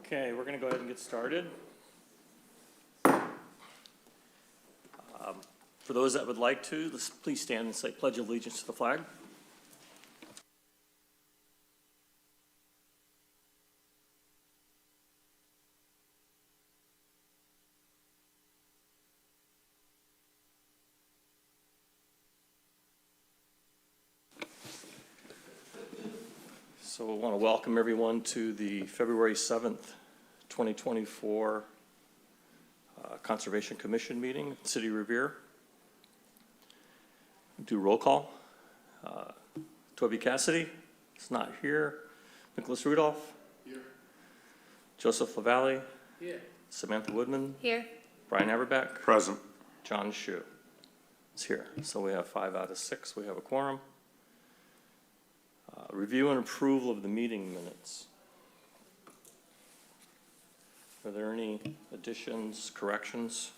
Okay, we're going to go ahead and get started. For those that would like to, please stand and say Pledge of Allegiance to the flag. So I want to welcome everyone to the February 7th, 2024 Conservation Commission meeting at City of Revere. Do roll call. Toby Cassidy is not here. Nicholas Rudolph. Here. Joseph LaValle. Here. Samantha Woodman. Here. Brian Averbeck. Present. John Shu is here. So we have 5 out of 6. We have a quorum. Review and approval of the meeting minutes. Are there any additions, corrections?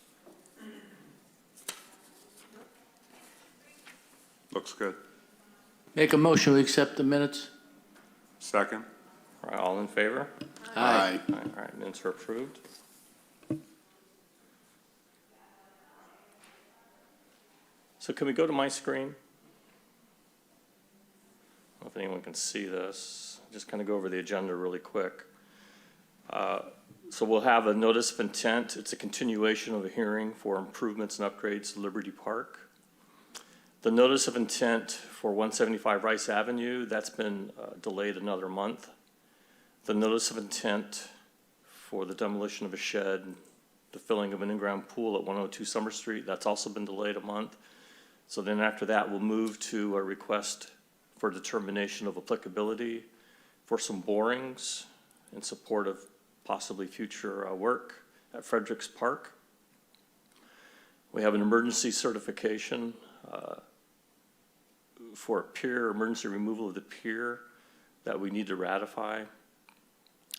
Looks good. Make a motion to accept the minutes. Second. All right, all in favor? Aye. All right, minutes are approved. So can we go to my screen? I don't know if anyone can see this. Just kind of go over the agenda really quick. So we'll have a notice of intent. It's a continuation of a hearing for improvements and upgrades to Liberty Park. The notice of intent for 175 Rice Avenue, that's been delayed another month. The notice of intent for the demolition of a shed, the filling of an in-ground pool at 102 Summer Street, that's also been delayed a month. So then after that, we'll move to a request for determination of applicability for some borings in support of possibly future work at Fredericks Park. We have an emergency certification for a pier, emergency removal of the pier that we need to ratify.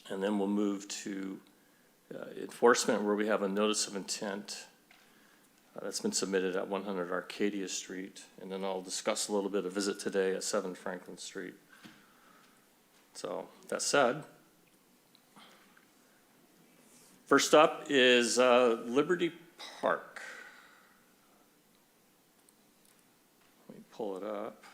And then we'll move to enforcement, where we have a notice of intent that's been submitted at 100 Arcadia Street. And then I'll discuss a little bit of visit today at 7 Franklin Street. So that said, first up is Liberty Park. Let me pull it up.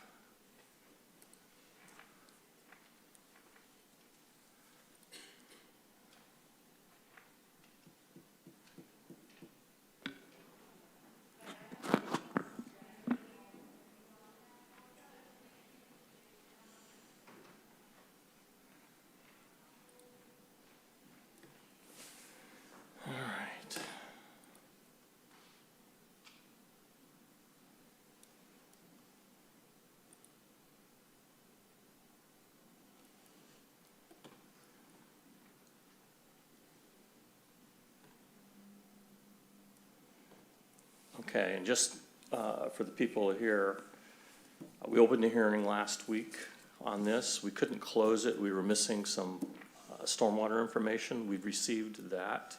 Okay, and just for the people here, we opened the hearing last week on this. We couldn't close it. We were missing some stormwater information. We've received that.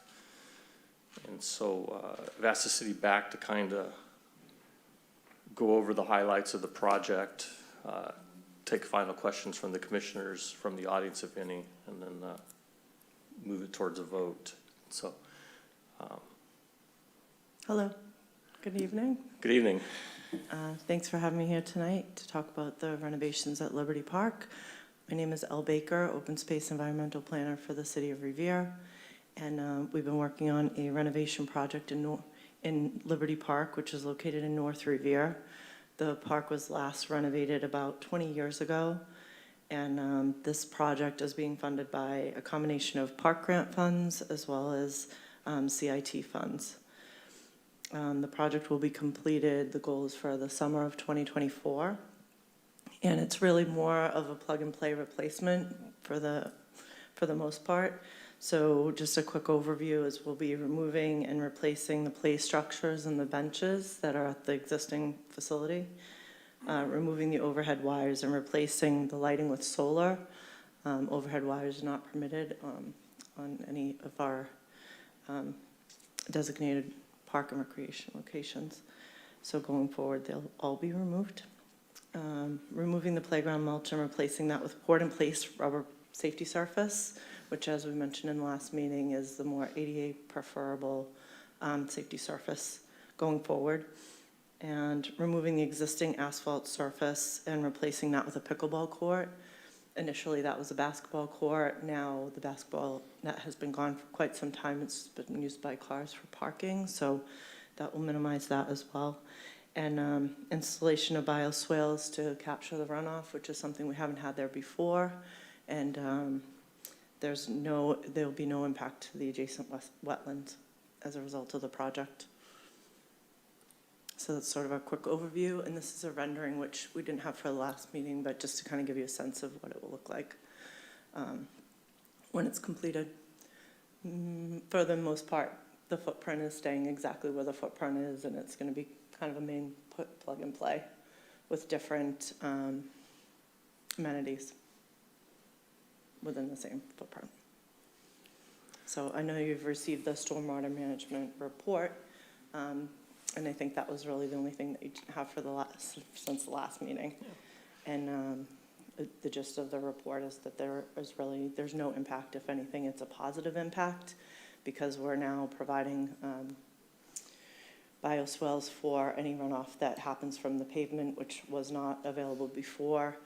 And so I've asked the city back to kind of go over the highlights of the project, take final questions from the commissioners, from the audience, if any, and then move it towards a vote. So. Hello. Good evening. Good evening. Thanks for having me here tonight to talk about the renovations at Liberty Park. My name is Elle Baker, Open Space Environmental Planner for the City of Revere. And we've been working on a renovation project in Liberty Park, which is located in North Revere. The park was last renovated about 20 years ago. And this project is being funded by a combination of park grant funds as well as CIT funds. The project will be completed, the goal is for the summer of 2024. And it's really more of a plug-and-play replacement for the most part. So just a quick overview is we'll be removing and replacing the play structures and the benches that are at the existing facility, removing the overhead wires and replacing the lighting with solar. Overhead wires are not permitted on any of our designated park and recreation locations. So going forward, they'll all be removed. Removing the playground mulch and replacing that with poured-in-place rubber safety surface which, as we mentioned in the last meeting, is the more ADA preferable safety surface going forward. And removing the existing asphalt surface and replacing that with a pickleball court. Initially, that was a basketball court. Now, the basketball net has been gone for quite some time. It's been used by cars for parking, so that will minimize that as well. And installation of bioswales to capture the runoff, which is something we haven't had there before. And there will be no impact to the adjacent wetlands as a result of the project. So that's sort of a quick overview, and this is a rendering which we didn't have for the last meeting, but just to kind of give you a sense of what it will look like when it's completed. For the most part, the footprint is staying exactly where the footprint is, and it's going to be kind of a main plug and play with different amenities within the same footprint. So I know you've received the stormwater management report. And I think that was really the only thing that you have for since the last meeting. Yeah. And the gist of the report is that there's no impact. If anything, it's a positive impact because we're now providing bioswales for any runoff that happens from the pavement, which was not available before.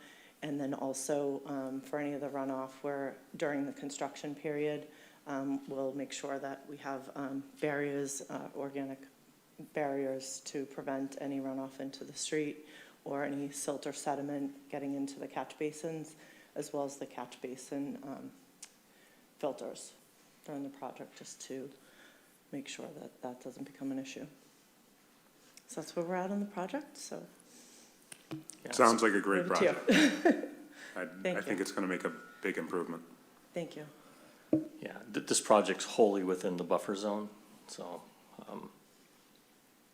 And then also for any of the runoff where during the construction period, we'll make sure that we have barriers, organic barriers to prevent any runoff into the street or any silt or sediment getting into the catch basins, as well as the catch basin filters during the project, just to make sure that that doesn't become an issue. So that's where we're at on the project. So Yeah, Sounds like a great over to you. project. Thank I you. think it's going to make a big improvement. Thank you. Yeah, this project's wholly within the buffer zone, so,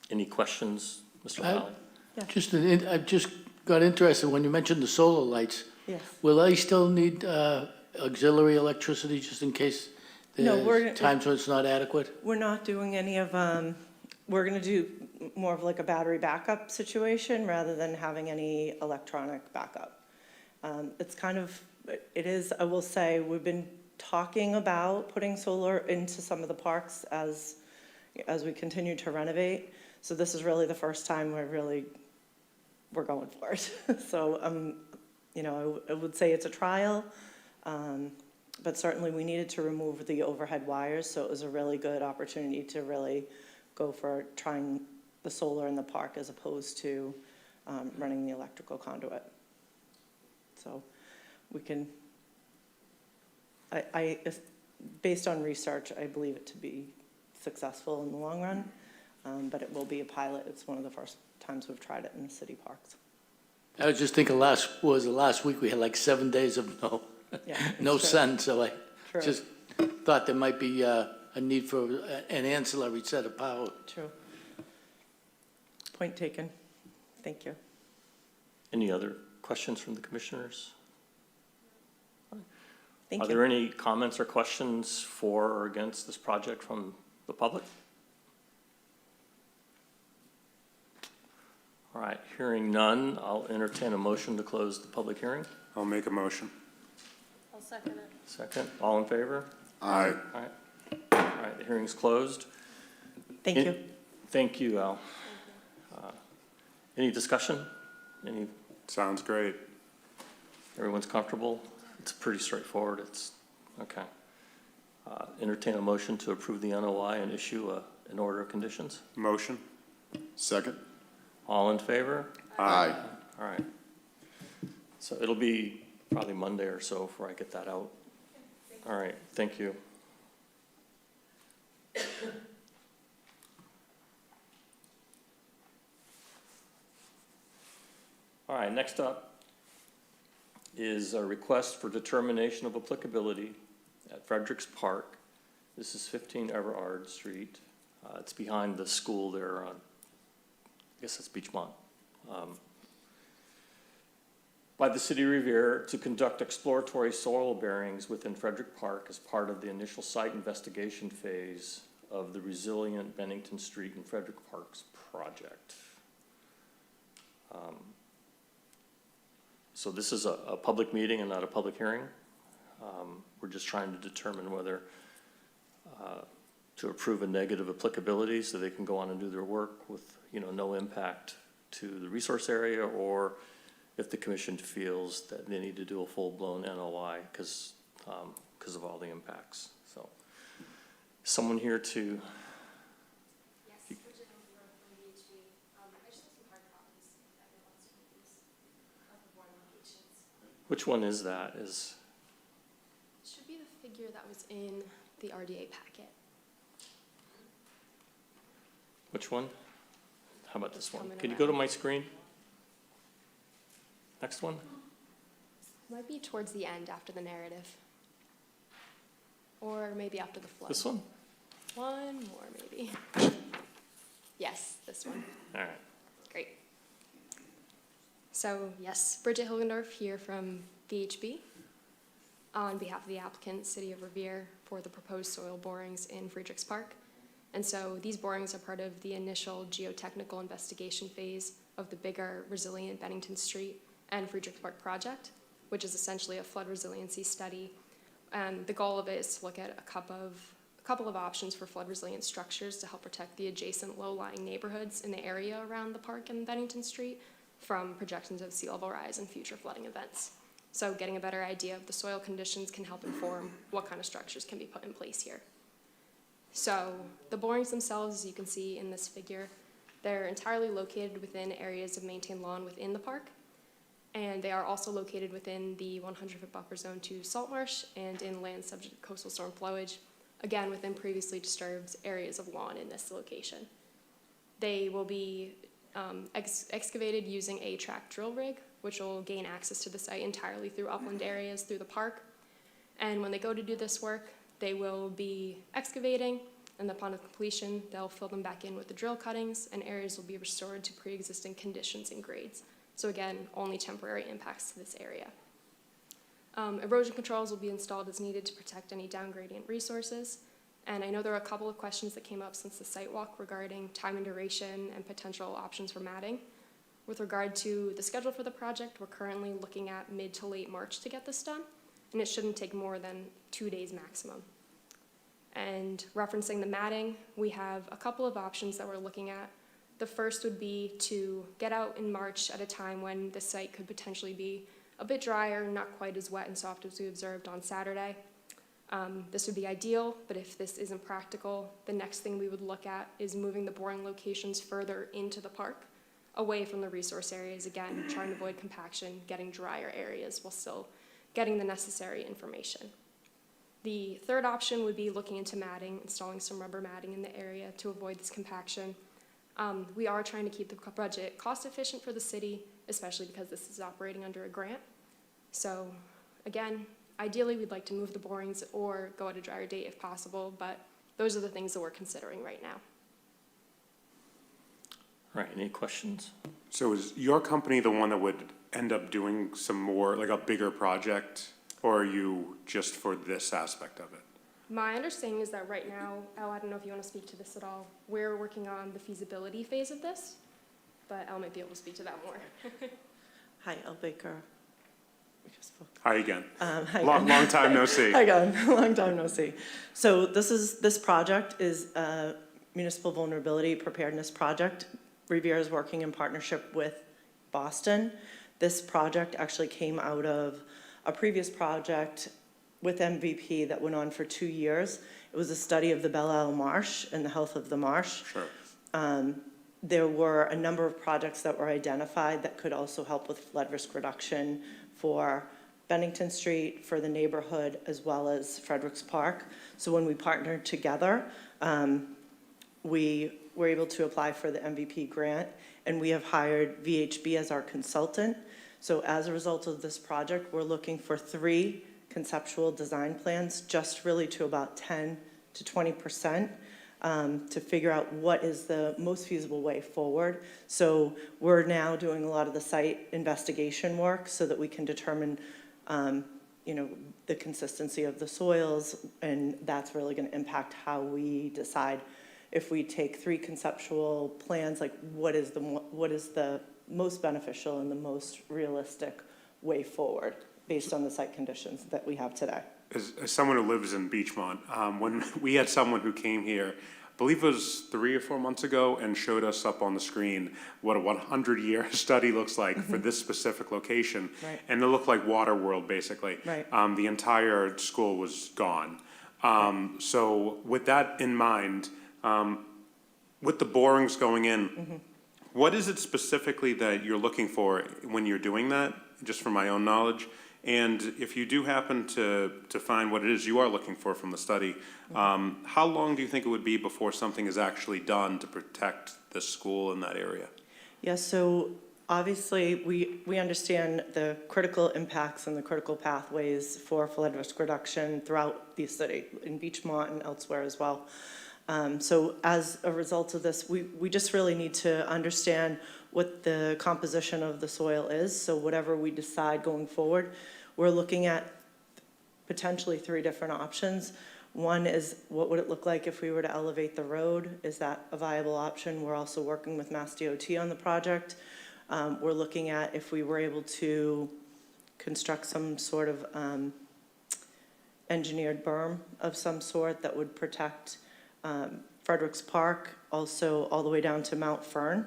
any questions, Mr. Valley? Yeah. I just got interested when you mentioned the solar lights. Yes. Will they still need auxiliary electricity just in case No, there's times when it's not adequate? We're not doing any of, we're going to do more of like a battery backup situation rather than having any electronic backup. It's kind of, it is, I will say, we've been talking about putting solar into some of the parks as we continue to renovate. So this is really the first time we're going for it. So, you know, I would say it's a trial, but certainly we needed to remove the overhead wires. So it was a really good opportunity to really go for trying the solar in the park as opposed to running the electrical conduit. So we can, based on research, I believe it to be successful in the long run. But it will be a pilot. It's one of the first times we've tried it in the city parks. I was just thinking last week we had like 7 days of Yeah, no true. sun, so I True. just thought there might be a need for an ancillary set of power. True. Point taken. Thank you. Any other questions from the commissioners? Thank Are you. there any comments or questions for or against this project from the public? All right, hearing none, I'll entertain a motion to close the public hearing. I'll make a motion. I'll second it. Second, all in favor? Aye. All right, the hearing's closed. Thank you. Thank you, Al. Any discussion? Sounds great. Everyone's comfortable? It's pretty straightforward. It's, okay. Entertain a motion to approve the NOI and issue an order of conditions. Motion? Second? All in favor? Aye. All right. So it'll be probably Monday or so before I get that out. All right, thank you. All right, next up is a request for determination of applicability at Fredericks Park. This is 15 Everard Street. It's behind the school there on, I guess that's Beachmont. By the City of Revere to conduct exploratory soil bearings within Frederick Park as part of the initial site investigation phase of the Resilient Bennington Street and Frederick Parks project. So this is a public meeting and not a public hearing. We're We're just trying to determine whether to approve a negative applicability so they can go on and do their work with, no impact to the resource area, or if the commission feels that they need to do a full-blown NOI because of all the impacts. So, someone here to, Yes, Bridget Hilgenberg from VHB. I just have some hard copies if everyone wants to read these of the board locations. which one is that? It should be the figure that was in the RDA packet. Which one? How about this one? Coming Can you go to around. my screen? Next one? Might be towards the end after the narrative. Or maybe after the flood. This one? One more, maybe. Yes, this one. All right. Great. So, yes, Bridget Hilgendorf here from VHB on behalf of the applicant, City of Revere, for the proposed soil borings in Friedrichs Park. And so these borings are part of the initial geotechnical investigation phase of the bigger resilient Bennington Street and Friedrichs Park project, which is essentially a flood resiliency study. And the goal of it is to look at a couple of options for flood resilient structures to help protect the adjacent low-lying neighborhoods in the area around the park and Bennington Street from projections of sea level rise and future flooding events. So getting a better idea of the soil conditions can help inform what kind of structures can be put in place here. So the borings themselves, as you can see in this figure, they're entirely located within areas of maintained lawn within the park. And they are also located within the 100-foot buffer zone to salt marsh and in land subject to coastal storm flowage, again within previously disturbed areas of lawn in this location. They will be excavated using a track drill rig, which will gain access to the site entirely through upland areas through the park. And when they go to do this work, they will be excavating, and upon completion, they'll fill them back in with the drill cuttings, and areas will be restored to pre-existing conditions and grades. So again, only temporary impacts to this area. Erosion controls will be installed as needed to protect any down gradient resources. And I know there are a couple of questions that came up since the site walk regarding time and duration and potential options for matting. With regard to the schedule for the project, we're currently looking at mid to late March to get this done, and it shouldn't take more than 2 days maximum. And referencing the matting, we have a couple of options that we're looking at. The first would be to get out in March at a time when the site could potentially be a bit drier, not quite as wet and soft as we observed on Saturday. This would be ideal, but if this isn't practical, the next thing we would look at is moving the boring locations further into the park, away from the resource areas, again, trying to avoid compaction, getting drier areas while still getting the necessary information. The third option would be looking into matting, installing some rubber matting in the area to avoid this compaction. We are trying to keep the budget cost efficient for the city, especially because this is operating under a grant. So again, ideally we'd like to move the borings or go at a drier date if possible, but those are the things that we're considering right now. All right, any questions? So is your company the one that would end up doing some more, like a bigger project, or are you just for this aspect of it? My understanding is that right now, Elle, I don't know if you want to speak to this at all, we're working on the feasibility phase of this, but Elle might be able to speak to that more. Hi, Elle Baker. We just spoke. Hi again. Hi Long, again. long time no see. Hi again, long time no see. So this project is a municipal vulnerability preparedness project. Revere is working in partnership with Boston. This project actually came out of a previous project with MVP that went on for 2 years. It was a study of the Belle Isle Marsh and the health of the marsh. Sure. There were a number of projects that were identified that could also help with flood risk reduction for Bennington Street, for the neighborhood, as well as Fredericks Park. So when we partnered together, we were able to apply for the MVP grant, and we have hired VHB as our consultant. So as a result of this project, we're looking for 3 conceptual design plans, just really to about 10 to 20%, to figure out what is the most feasible way forward. So we're now doing a lot of the site investigation work so that we can determine, the consistency of the soils, and that's really going to impact how we decide if we take 3 conceptual plans, like what is the most beneficial and the most realistic way forward based on the site conditions that we have today. as someone who lives in Beachmont, when we had someone who came here, I believe it was 3 or 4 months ago, and showed us up on the screen what a 100-year study looks like for this specific location. Right. And it looked like Water World, basically. Right. The entire school was gone. So with that in mind, with the borings going in, what is it specifically that you're looking for when you're doing that, just from my own knowledge? And if you do happen to find what it is you are looking for from the study, how long do you think it would be before something is actually done to protect the school in that area? Yes, so obviously, we understand the critical impacts and the critical pathways for flood risk reduction throughout the city, in Beachmont and elsewhere as well. So as a result of this, we just really need to understand what the composition of the soil is. So whatever we decide going forward, we're looking at potentially 3 different options. One is, what would it look like if we were to elevate the road? Is that a viable option? We're also working with Mass DOT on the project. We're looking at if we were able to construct some sort of engineered berm of some sort that would protect Fredericks Park, also all the way down to Mount Fern,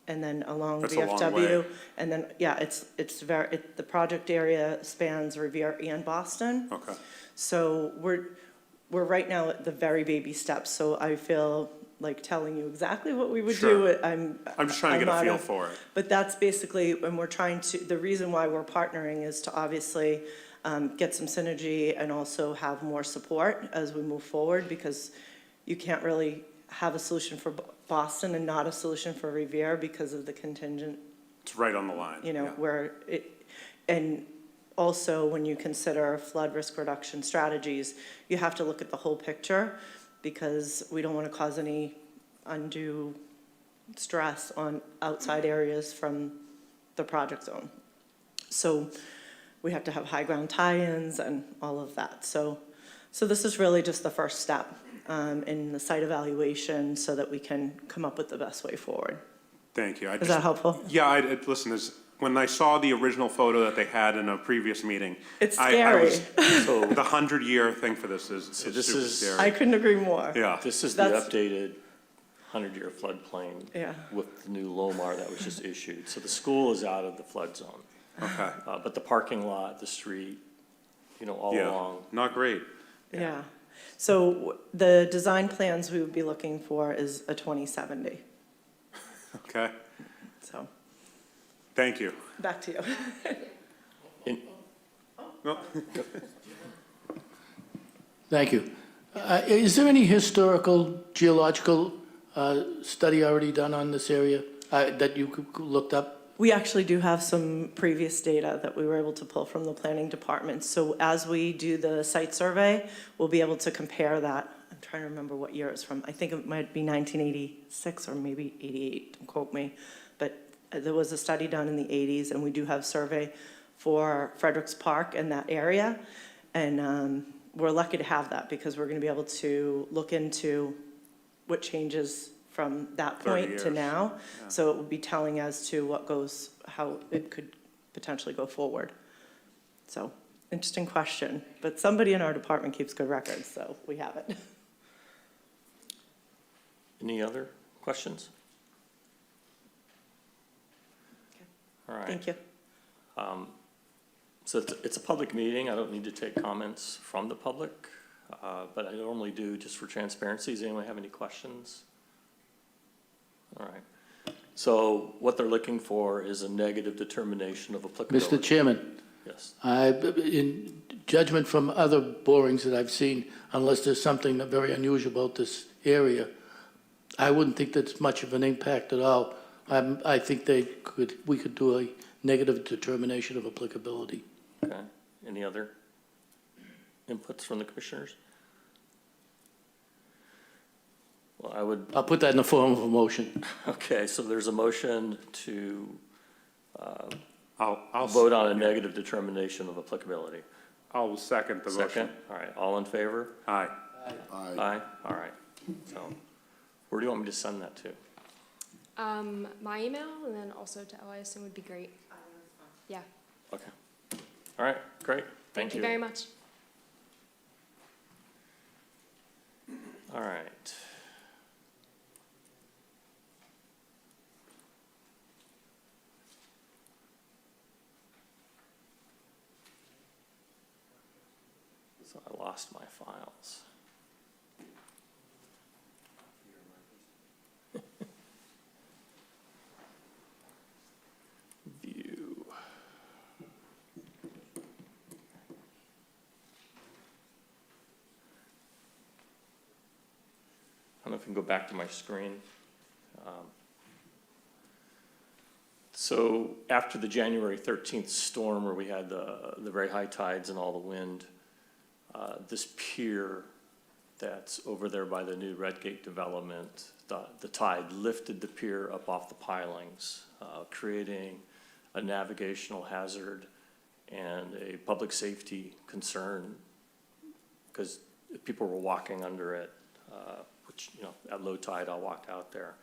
and then along That's a long VFW. way. And then, yeah, the project area spans Revere and Boston. Okay. So we're right now at the very baby steps, so I feel like telling you exactly what we would do. Sure. I'm just trying to get a not feel for it. But that's basically when we're trying to, the reason why we're partnering is to obviously get some synergy and also have more support as we move forward, because you can't really have a solution for Boston and not a solution for Revere because of the contingent, It's right on the line. you know, yeah. where it, and also when you consider flood risk reduction strategies, you have to look at the whole picture, because we don't want to cause any undue stress on outside areas from the project zone. So we have to have high ground tie-ins and all of that. So this is really just the first step in the site evaluation so that we can come up with the best way forward. Thank you. Is that helpful? Yeah, listen, when I saw the original photo that they had in a previous meeting. It's I scary. So The 100-year thing for this is this super is- scary. I couldn't agree more. Yeah, this is the That's- updated 100-year floodplain Yeah. with the new LOMAR that was just issued. So the school is out of the flood zone. okay. But the parking lot, the street, all Yeah, along. not great. Yeah. So the design plans we would be looking for is a 2070. Okay, So thank you. back to you. In- No, Thank you. Is there any historical, geological study already done on this area that you looked up? We actually do have some previous data that we were able to pull from the planning department. So as we do the site survey, we'll be able to compare that. I'm trying to remember what year it's from. I think it might be 1986 or maybe 88, don't quote me. But there was a study done in the 80s, and we do have survey for Fredericks Park and that area. And we're lucky to have that, because we're going to be able to look into what changes from that 30 point to years. now. So it will be telling as to how it could potentially go forward. So, interesting question, but somebody in our department keeps good records, so we have it. Any other questions? All right. Thank you. So it's a public meeting. I don't need to take comments from the public, but I normally do just for transparency. Does anyone have any questions? All right. So what they're looking for is a negative determination of applicability. Mr. Chairman, Yes. in judgment from other borings that I've seen, unless there's something very unusual about this area, I wouldn't think that's much of an impact at all. I think we could do a negative determination of applicability. Okay. Any other inputs from the commissioners? Well, I would, I'll put that in the form of a motion. okay, so there's a motion to I'll vote on a negative determination of applicability. I'll second the motion. Second? All right, all in favor? Aye. Aye, all right. So, where do you want me to send that to? My email, and then also to LISM would be great. Yeah, Okay. All right, great. thank you very much. lost my files. View. I don't know if we can go back to my screen. So after the January 13th storm where we had the very high tides and all the wind, this pier that's over there by the new Redgate development, the tide lifted the pier up off the pilings, creating a navigational hazard and a public safety concern because people were walking under it, which, you know, at low tide, I walked out there.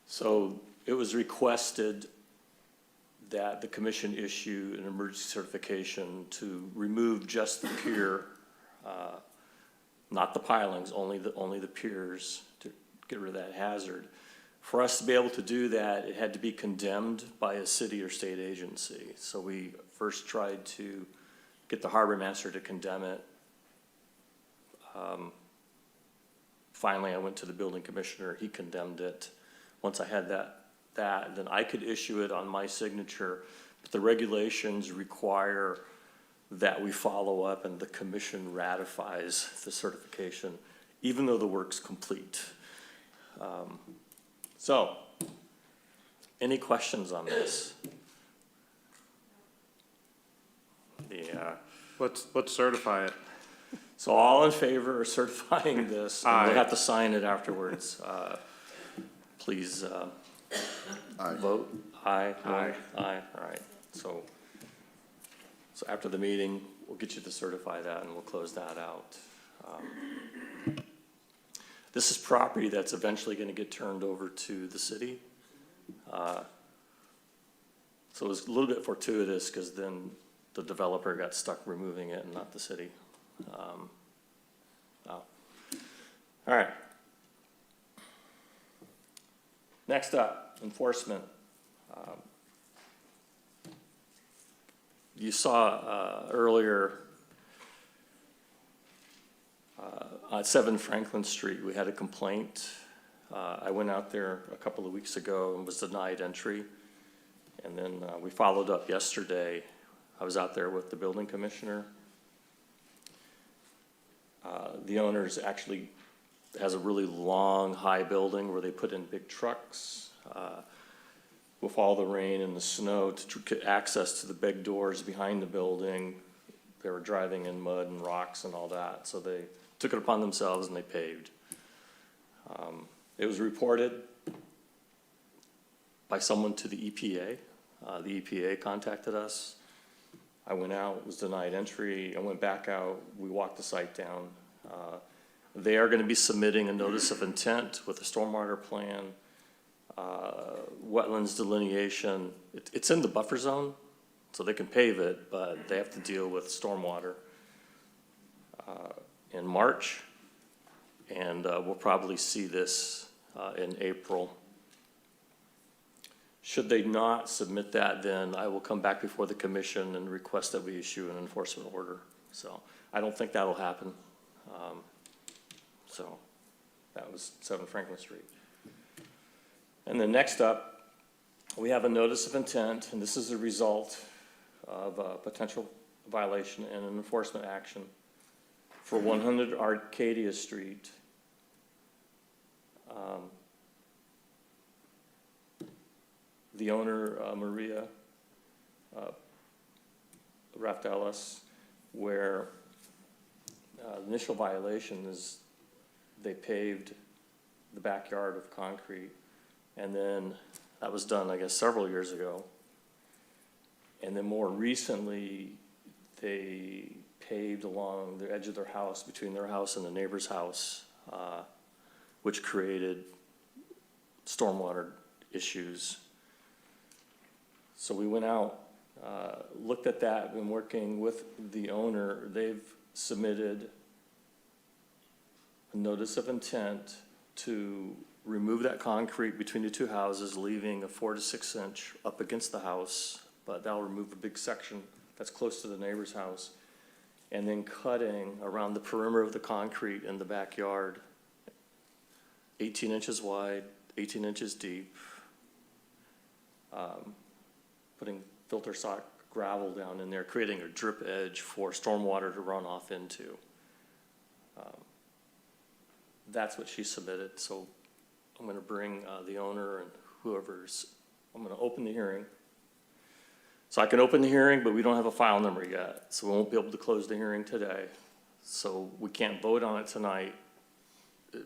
So it was requested that the commission issue an emergency certification to remove just the pier, not the pilings, only the piers to get rid of that hazard. For us to be able to do that, it had to be condemned by a city or state agency. So we first tried to get the harbor master to condemn it. Finally, I went to the building commissioner, he condemned it. Once I had that, then I could issue it on my signature. But the regulations require that we follow up and the commission ratifies the certification, even though the work's complete. So, any questions on this? Let's certify it. So all in favor of certifying this, and Aye. we'll have to sign it afterwards. Please vote aye. Aye. Aye, all right. So after the meeting, we'll get you to certify that and we'll close that out. This is property that's eventually gonna get turned over to the city. So it was a little bit fortuitous because then the developer got stuck removing it and not the city. All right. Next up, enforcement. You saw earlier on 7 Franklin Street, we had a complaint. I went out there a couple of weeks ago and was denied entry. And then we followed up yesterday. I was out there with the building commissioner. The owner's actually has a really long, high building where they put in big trucks. With all the rain and the snow to get access to the big doors behind the building, they were driving in mud and rocks and all that. So they took it upon themselves and they paved. It was reported by someone to the EPA. The EPA contacted us. I went out, was denied entry. I went back out. We walked the site down. They are going to be submitting a notice of intent with a stormwater plan, wetlands delineation. It's in the buffer zone, so they can pave it, but they have to deal with stormwater in March, and we'll probably see this in April. Should they not submit that, then I will come back before the commission and request that we issue an enforcement order. So I don't think that'll happen. So that was 7 Franklin Street. And then next up, we have a notice of intent, and this is a result of a potential violation and an enforcement action for 100 Arcadia Street. The owner, Maria Raftelis, where the initial violation is they paved the backyard of concrete, and then that was done, I guess, several years ago. And then more recently, they paved along the edge of their house, between their house and the neighbor's house, which created stormwater issues. So we went out, looked at that, been working with the owner. They've submitted a notice of intent to remove that concrete between the two houses, leaving a 4 to 6 inch up against the house, but that'll remove a big section that's close to the neighbor's house. and then cutting around the perimeter of the concrete in the backyard, 18 inches wide, 18 inches deep, putting filter sock gravel down in there, creating a drip edge for stormwater to run off into. That's what she submitted, so I'm gonna bring the owner and I'm gonna open the hearing. So I can open the hearing, but we don't have a file number yet, so we won't be able to close the hearing today. So we can't vote on it tonight.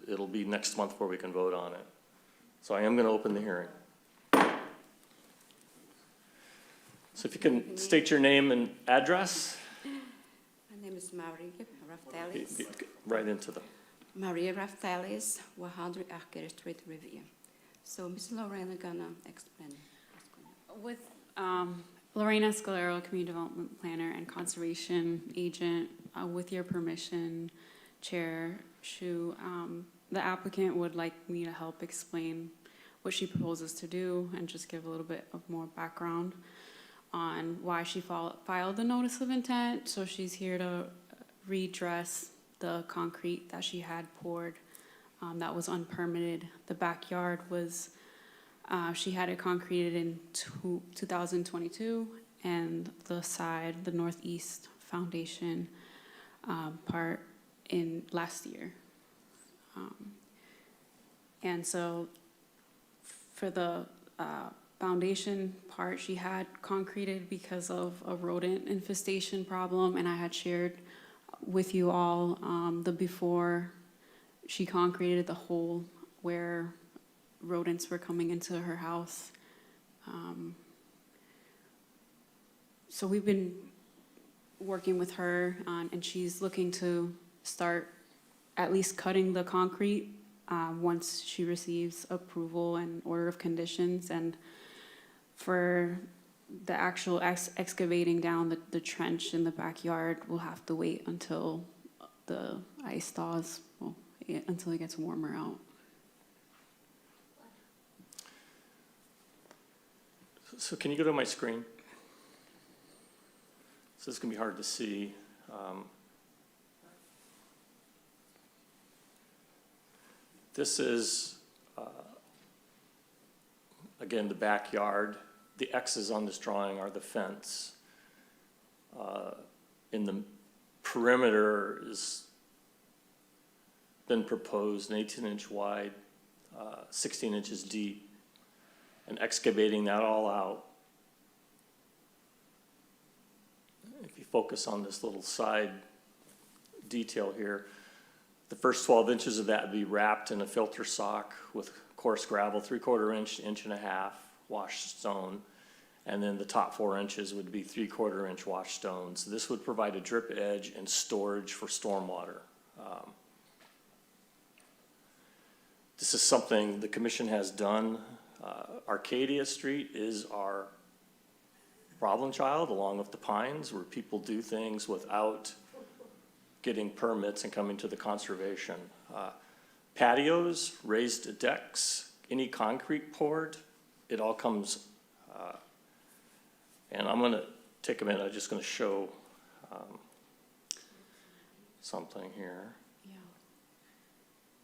It'll be next month before we can vote on it. So I am gonna open the hearing. So if you can state your name and address, My name is Maria Raftelis. right into the, Maria Raftelis, 100 Arcade Street, Revere. So Ms. Lorena gonna explain what's going on. With Lorena Scalero, Community Development Planner and Conservation Agent, with your permission, Chair Shu, the applicant would like me to help explain what she proposes to do and just give a little bit of more background on why she filed the notice of intent. So she's here to redress the concrete that she had poured that was unpermitted. The backyard was, she had it concreted in 2022, and the side, the northeast foundation part in last year. And so for the foundation part, she had concreted because of a rodent infestation problem, and I had shared with you all the before she concreted the hole where rodents were coming into her house. So we've been working with her and she's looking to start at least cutting the concrete once she receives approval and order of conditions. And for the actual excavating down the trench in the backyard, we'll have to wait until the ice thaws, until it gets warmer out. so can you go to my screen? So this is gonna be hard to see. This is, again, the backyard. The X's on this drawing are the fence. In the perimeter is been proposed an 18-inch wide, 16 inches deep, and excavating that all out. If you focus on this little side detail here, the first 12 inches of that would be wrapped in a filter sock with coarse gravel, 3/4 inch to 1.5 inch washed stone. And then the top 4 inches would be 3/4 inch washed stones. This would provide a drip edge and storage for stormwater. This is something the commission has done. Arcadia Street is our problem child, along with the Pines, where people do things without getting permits and coming to the conservation. Patios, raised decks, any concrete poured, it all comes. And I'm gonna take a minute, I'm just gonna show something here. Yeah.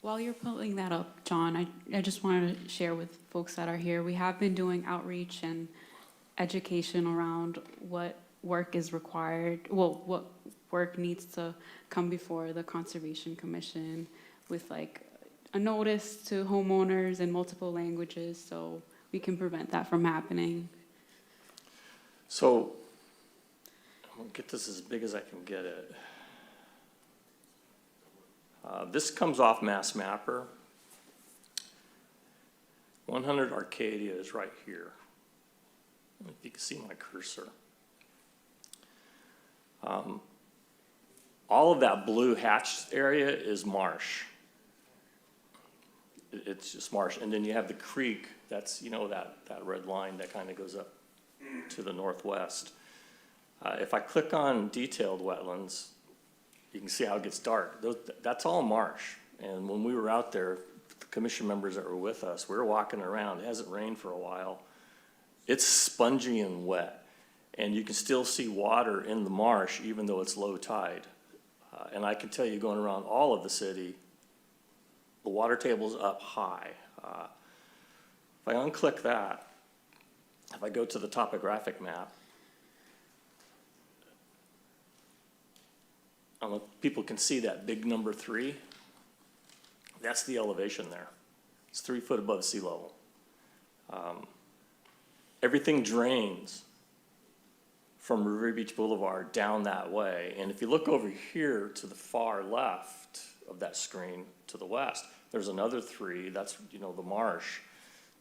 While you're pulling that up, John, I just wanted to share with folks that are here, we have been doing outreach and education around what work is required, well, what work needs to come before the Conservation Commission with like a notice to homeowners in multiple languages, so we can prevent that from happening. So, I'm gonna get this as big as I can get it. This comes off Mass Mapper. 100 Arcadia is right here. If you can see my cursor. All of that blue hatched area is marsh. It's just marsh. And then you have the creek, that's, you know, that red line that kind of goes up to the northwest. If I click on detailed wetlands, you can see how it gets dark. That's all marsh. And when we were out there, the commission members that were with us, we were walking around. It hasn't rained for a while. It's spongy and wet. And you can still see water in the marsh even though it's low tide. And I can tell you, going around all of the city, the water table's up high. If I unclick that, if I go to the topographic map, I don't know if people can see that big number 3. That's the elevation there. It's 3 foot above sea level. Everything drains from Revere Beach Boulevard down that way. And if you look over here to the far left of that screen to the west, there's another 3, that's, you know, the marsh.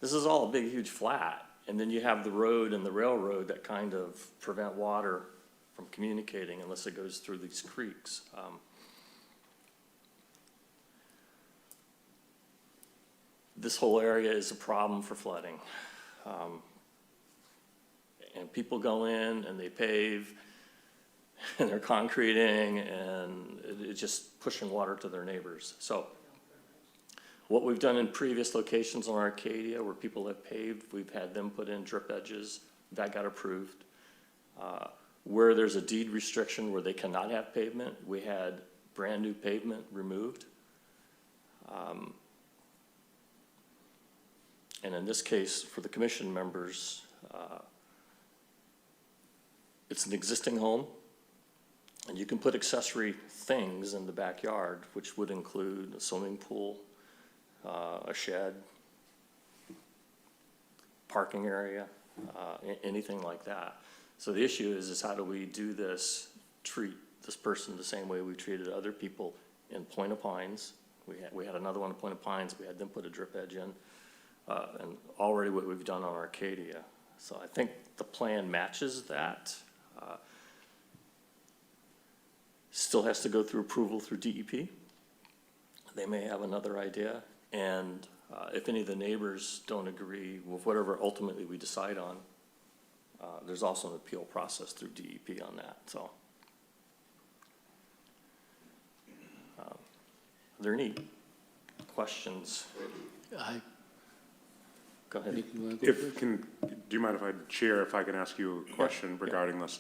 This is all a big, huge flat. And then you have the road and the railroad that kind of prevent water from communicating unless it goes through these creeks. This whole area is a problem for flooding. And people go in and they pave and they're concreting and it's just pushing water to their neighbors. So what we've done in previous locations on Arcadia where people have paved, we've had them put in drip edges. That got approved. Where there's a deed restriction where they cannot have pavement, we had brand new pavement removed. And in this case, for the commission members, it's an existing home, and you can put accessory things in the backyard, which would include a swimming pool, a shed, parking area, anything like that. So the issue is how do we do this, treat this person the same way we treated other people in Point of Pines. We had another one in Point of Pines, we had them put a drip edge in, and already what we've done on Arcadia. So I think the plan matches that. Still has to go through approval through DEP. They may have another idea, and if any of the neighbors don't agree with whatever ultimately we decide on, there's also an appeal process through DEP on that, so. Are there any questions? Go ahead. Do you mind if I, Chair, if I can ask you a question regarding this?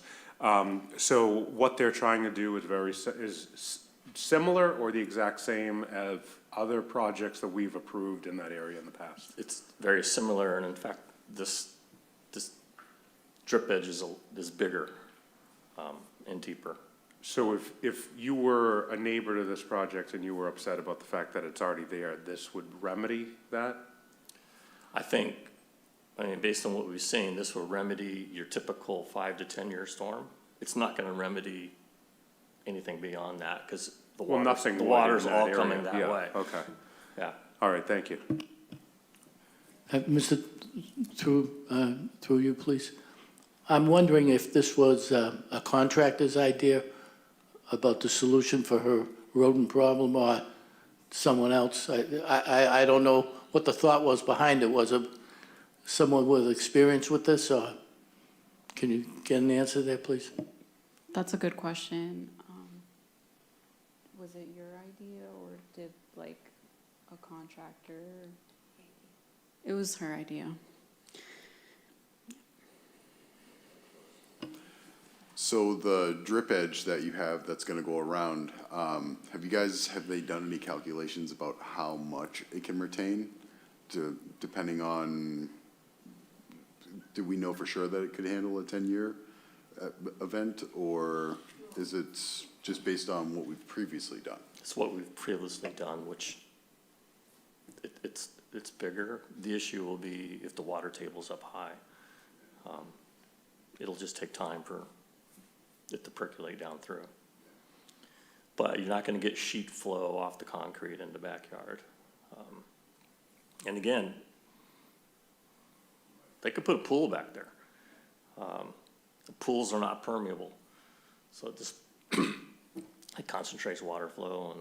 So what they're trying to do is similar or the exact same as other projects that we've approved in that area in the past? It's very similar, and in fact, this drip edge is bigger and deeper. So if you were a neighbor to this project and you were upset about the fact that it's already there, this would remedy that? I mean, based on what we've seen, this will remedy your typical 5 to 10 year storm. It's not gonna remedy anything beyond that, because the water's all coming that way. Okay, Yeah. all right, thank you. Mr., through you, please. I'm wondering if this was a contractor's idea about the solution for her rodent problem or someone else. I don't know what the thought was behind it. Was it someone with experience with this, or can you get an answer there, please? That's a good question. Was it your idea or did like a contractor? It was her idea. So the drip edge that you have that's gonna go around, have they done any calculations about how much it can retain? Depending on, do we know for sure that it could handle a 10-year event? Or is it just based on what we've previously done? It's what we've previously done, which it's bigger. The issue will be if the water table's up high. It'll just take time for it to percolate down through. But you're not gonna get sheet flow off the concrete in the backyard. And again, they could put a pool back there. The pools are not permeable, so it just it concentrates water flow,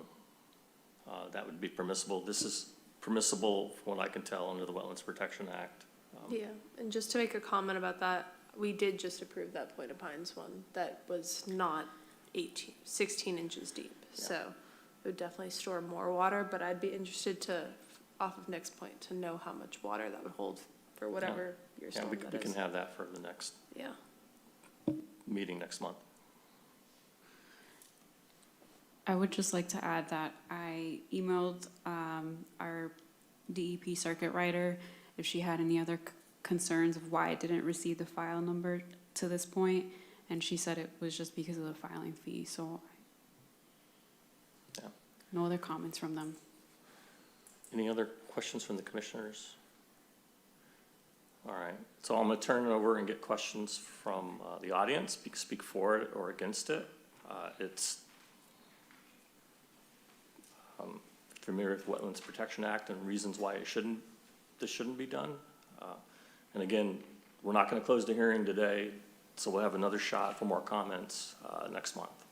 and that would be permissible. This is permissible, from what I can tell, under the Wetlands Protection Act. Yeah, and just to make a comment about that, we did just approve that Point of Pines one that was not 16 inches deep. So it would definitely store more water, but I'd be interested to, off of Nick's point, to know how much water that would hold for whatever your Yeah, storm we that can is. have that for the next. Yeah. meeting next month. I would just like to add that I emailed our DEP circuit writer if she had any other concerns of why it didn't receive the file number to this point, and she said it was just because of the filing fee, so Yeah. no other comments from them. Any other questions from the commissioners? All right, so I'm going to turn it over and get questions from the audience. Speak for it or against it. It's familiar with Wetlands Protection Act and reasons why this shouldn't be done. And again, we're not going to close the hearing today, so we'll have another shot for more comments next month.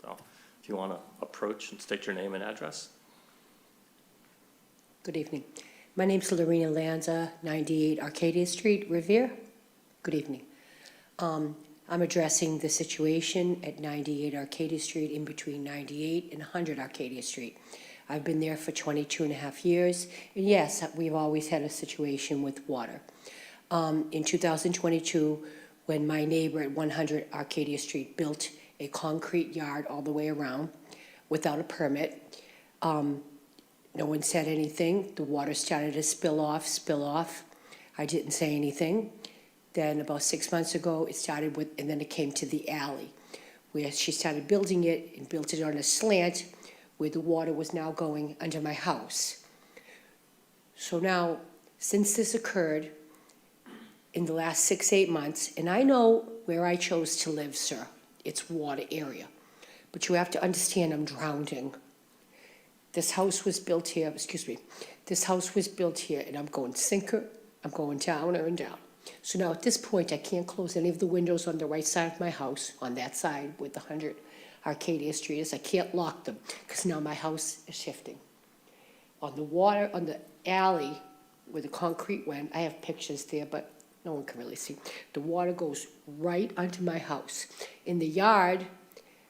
So if you want to approach and state your name and address. Good evening. My name's Lorena Lanza, 98 Arcadia Street, Revere. Good evening. I'm addressing the situation at 98 Arcadia Street in between 98 and 100 Arcadia Street. I've been there for 22 and a half years, and yes, we've always had a situation with water. In 2022, when my neighbor at 100 Arcadia Street built a concrete yard all the way around without a permit, no one said anything. The water started to spill off. I didn't say anything. Then about 6 months ago, it started with, and then it came to the alley, where she started building it and built it on a slant where the water was now going under my house. So now, since this occurred in the last 6-8 months, and I know where I chose to live, sir, it's water area. But you have to understand I'm drowning. This house was built here, this house was built here, and I'm going sinker, I'm going down and down. So now at this point, I can't close any of the windows on the right side of my house, on that side with the 100 Arcadia Street is. I can't lock them, because now my house is shifting. On the water, on the alley where the concrete went, I have pictures there, but no one can really see. The water goes right onto my house. In the yard,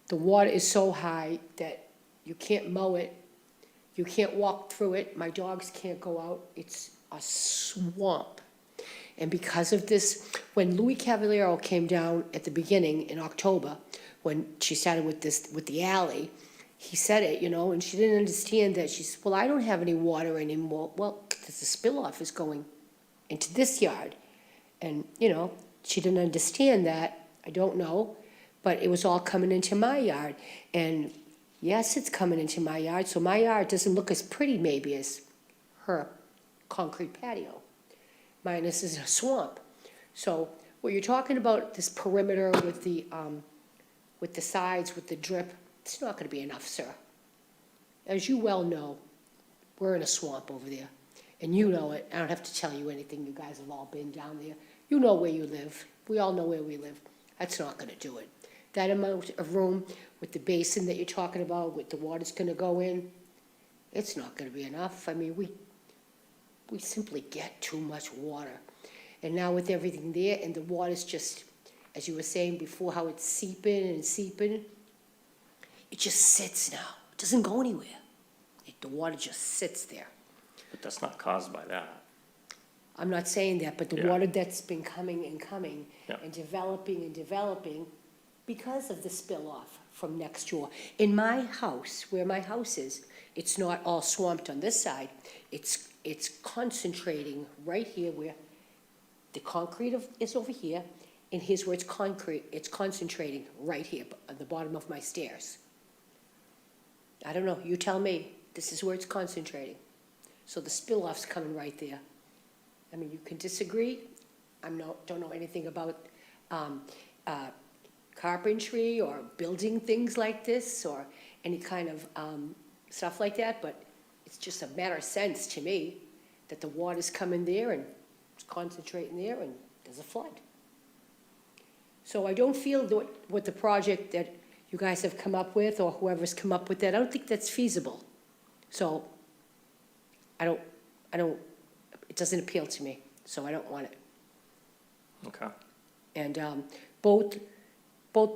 the water is so high that you can't mow it. You can't walk through it. My dogs can't go out. It's a swamp. And because of this, when Louis Cavaliero came down at the beginning in October, when she started with the alley, he said it, and she didn't understand that. She said, well, I don't have any water anymore. Well, because the spill off is going into this yard. And, she didn't understand that. I don't know. But it was all coming into my yard. And yes, it's coming into my yard, so my yard doesn't look as pretty maybe as her concrete patio. Mine is a swamp. So what you're talking about, this perimeter with the sides, with the drip, it's not gonna be enough, sir. As you well know, we're in a swamp over there, and you know it. I don't have to tell you anything. You guys have all been down there. You know where you live. We all know where we live. That's not gonna do it. That amount of room with the basin that you're talking about, with the water's gonna go in, it's not gonna be enough. I mean, we simply get too much water. And now with everything there, and the water's just, as you were saying before, how it's seeping, it just sits now. It doesn't go anywhere. The water just sits there. But that's not caused by that. I'm not saying that, but the Yeah. water that's been coming and coming Yeah. and developing because of the spill off from next door. In my house, where my house is, it's not all swamped on this side. It's concentrating right here where the concrete is over here, and here's where it's concentrating right here at the bottom of my stairs. I don't know, you tell me, this is where it's concentrating. So the spill off's coming right there. I mean, you can disagree. Don't know anything about carpentry or building things like this or any kind of stuff like that, but it's just a matter of sense to me that the water's coming there and it's concentrating there and there's a flood. So I don't feel that what the project that you guys have come up with or whoever's come up with that, I don't think that's feasible. So it doesn't appeal to me, so I don't want it. Okay. And both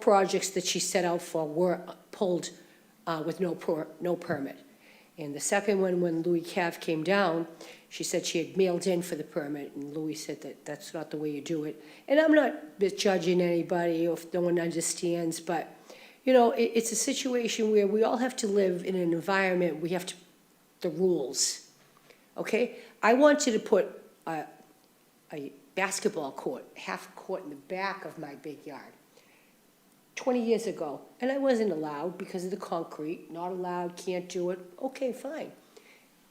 projects that she set out for were pulled with no permit. And the second one, when Louis Cav came down, she said she had mailed in for the permit, and Louis said that that's not the way you do it. And I'm not judging anybody or if no one understands, but, you know, it's a situation where we all have to live in an environment, we have to, the rules, okay? I wanted to put a basketball court, half a court in the back of my big yard 20 years ago, and I wasn't allowed because of the concrete, not allowed, can't do it, okay, fine.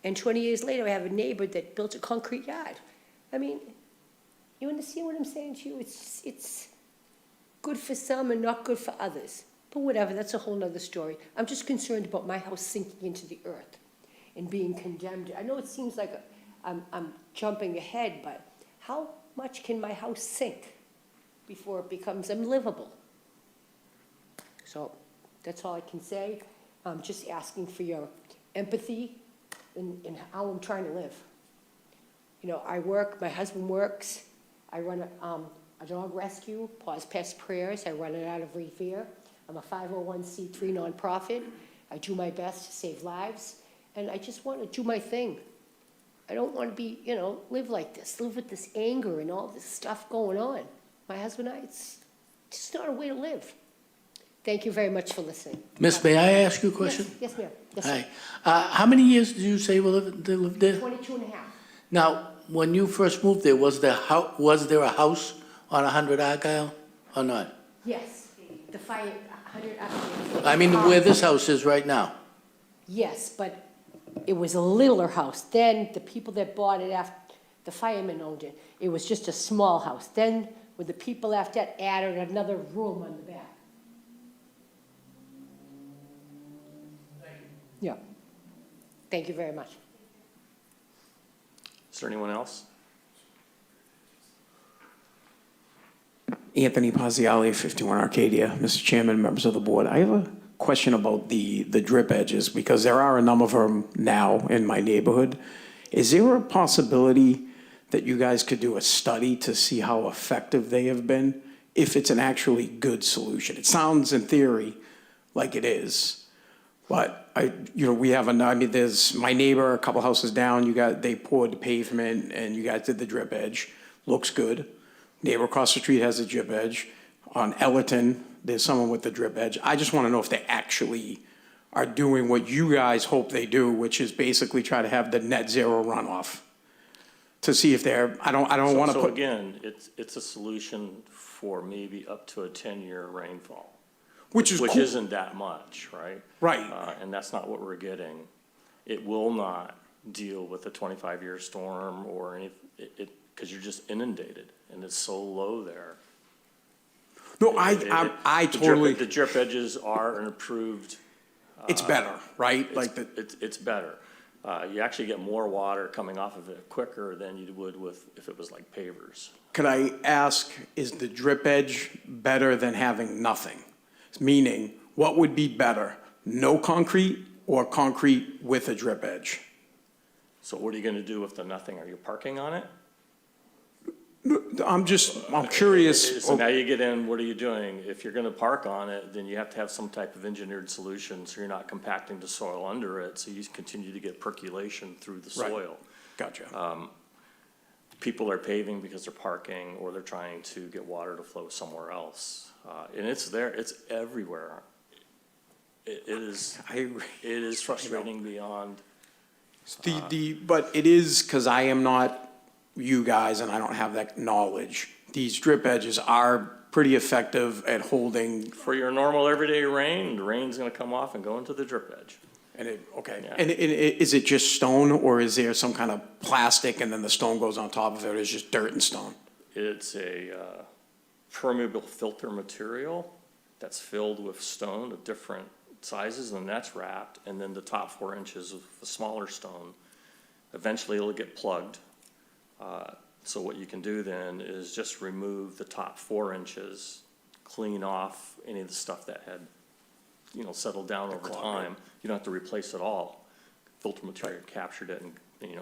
And 20 years later, I have a neighbor that built a concrete yard. I mean, you understand what I'm saying to you? It's good for some and not good for others. But whatever, that's a whole nother story. I'm just concerned about my house sinking into the earth and being condemned. I know it seems like I'm jumping ahead, but how much can my house sink before it becomes unlivable? So that's all I can say. I'm just asking for your empathy in how I'm trying to live. You know, I work, my husband works, I run a dog rescue, Paws Pest Prayers, I run it out of Revere. I'm a 501c3 nonprofit. I do my best to save lives, and I just want to do my thing. I don't want to be, you know, live like this, live with this anger and all this stuff going on. My husband and I, it's just not a way to live. Thank you very much for listening. Miss, may I ask you a question? Yes, ma'am. Yes, sir. Hi. How many years did you say they lived there? 22 and a half. Now, when you first moved there, was there a house on 100 Argyle or not? Yes, the fire, 100. I mean, where this house is right now? Yes, but it was a littler house. Then the people that bought it after, the firemen owned it. It was just a small house. Then, with the people after that, added another room on the back. Yeah. Thank you very much. Is there anyone else? Anthony Pazziali, 51 Arcadia. Mr. Chairman, members of the board, I have a question about the drip edges, because there are a number of them now in my neighborhood. Is there a possibility that you guys could do a study to see how effective they have been, if it's an actually good solution? It sounds in theory like it is, but we have there's my neighbor a couple houses down, they poured the pavement and you guys did the drip edge. Looks good. Neighbor across the street has a drip edge. On Ellerton, there's someone with the drip edge. I just want to know if they actually are doing what you guys hope they do, which is basically try to have the net zero runoff. To see if they're, I don't want to So put. again, it's a solution for maybe up to a 10-year rainfall. Which is Which cool. isn't that much, right? Right. And that's not what we're getting. It will not deal with a 25-year storm or any, because you're just inundated and it's so low there. No, I totally, The drip edges are an approved. it's better, right? It's better. You actually get more water coming off of it quicker than you would if it was like pavers. Could I ask, is the drip edge better than having nothing? Meaning, what would be better, no concrete or concrete with a drip edge? So what are you gonna do with the nothing? Are you parking on it? I'm curious. So now you get in, what are you doing? If you're gonna park on it, then you have to have some type of engineered solution, so you're not compacting the soil under it, so you continue to get percolation through the Right. soil. Gotcha. People are paving because they're parking, or they're trying to get water to flow somewhere else. And it's there, it's everywhere. It is, I agree. it is frustrating beyond, But it is, because I am not you guys and I don't have that knowledge. These drip edges are pretty effective at holding, for your normal everyday rain, the rain's gonna come off and go into the drip edge. okay. Yeah. And is it just stone, or is there some kind of plastic and then the stone goes on top of it, or is it just dirt and stone? It's a permeable filter material that's filled with stone of different sizes, and that's wrapped, and then the top 4 inches of the smaller stone, eventually it'll get plugged. So what you can do then is just remove the top 4 inches, clean off any of the stuff that had, settled down over time. You don't have to replace it all. Filter material captured it and,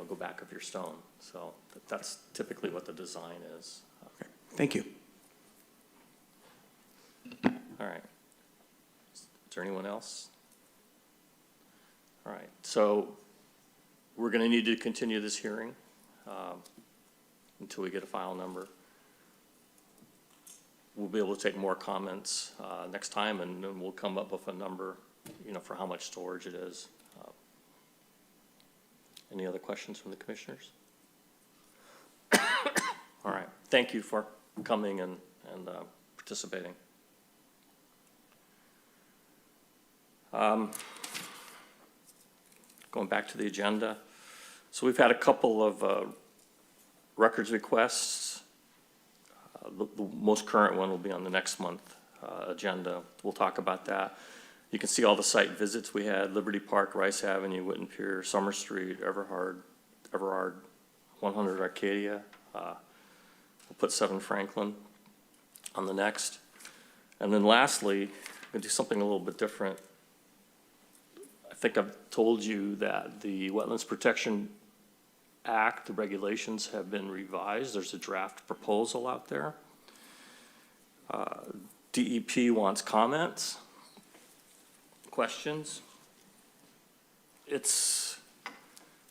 go back of your stone. So that's typically what the design is. Okay. Thank you. All right. Is there anyone else? All All right, so we're gonna need to continue this hearing until we get a final number. We'll be able to take more comments next time, and then we'll come up with a number, you know, for how much storage it is. Any other questions from the commissioners? All right, thank you for coming and participating. Going back to the agenda. So we've had a couple of records requests. The most current one will be on the next month agenda. We'll talk about that. You can see all the site visits we had: Liberty Park, Rice Avenue, Witten Pier, Summer Street, Everard, 100 Arcadia. We'll put 7 Franklin on the next. And then lastly, I'm gonna do something a little bit different. I think I've told you that the Wetlands Protection Act, the regulations have been revised. There's a draft proposal out there. DEP wants comments, questions. It's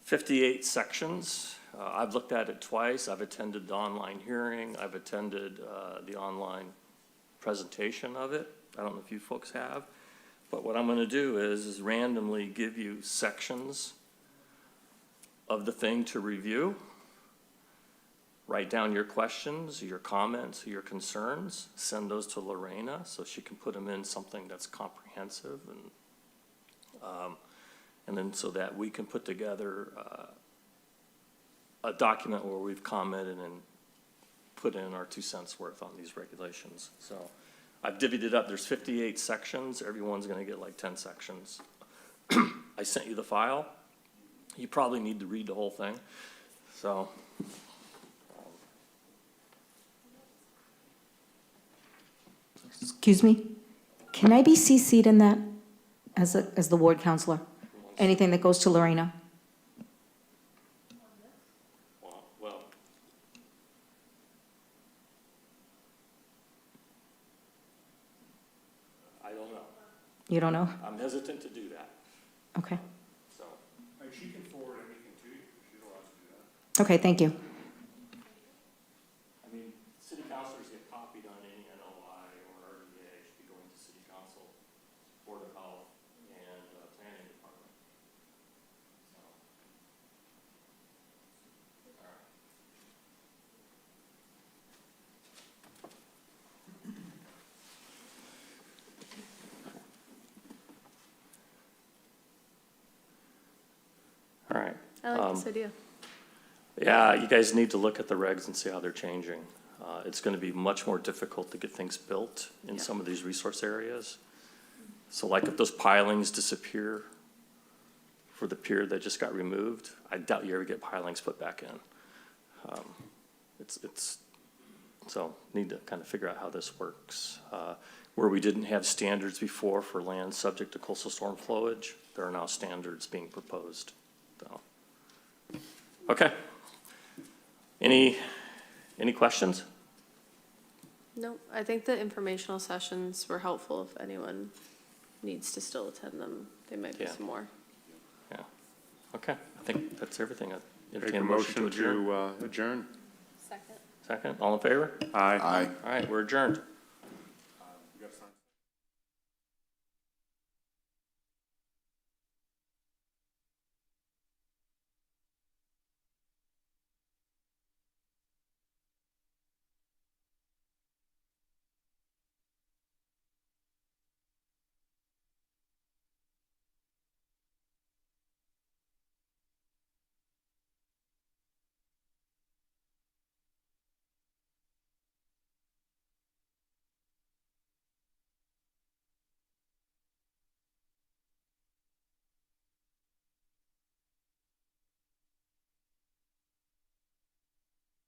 58 sections. I've looked at it twice. I've attended the online hearing. I've attended the online presentation of it. I don't know if you folks have. But what I'm going to do is randomly give you sections of the thing to review. Write down your questions, your comments, your concerns. Send those to Lorena so she can put them in something that's comprehensive, and then so that we can put together a document where we've commented and put in our 2 cents worth on these regulations. So I've divvied it up. There's 58 sections. Everyone's going to get like 10 sections. I sent you the file. You probably need to read the whole thing. So. Excuse me? Can I be CC'd in that as the ward counselor? Anything that goes to Lorena? Well, I don't know. You don't know? I'm hesitant to do that, Okay. so. She can forward anything to you, she's allowed to do that. Okay, thank you. I mean, city councilors get copied on any NOI or RDA, should be going to city council, board of health, and planning department. So. All right. All right. I like this idea. Yeah, you guys need to look at the regs and see how they're changing. It's gonna be much more difficult to get things built in some of these resource areas. So like if those pilings disappear for the pier that just got removed, I doubt you ever get pilings put back in. So need to kind of figure out how this works. Where we didn't have standards before for land subject to coastal storm flowage, there are now standards being proposed, so. Okay. Any questions? No, I think the informational sessions were helpful. If anyone needs to still attend them, there might be Yeah. some more. Yeah. Okay, I think that's everything. I Make entertain a a motion to motion adjourn. to adjourn. Second. Second, all in favor? Aye. Aye. All right, we're adjourned.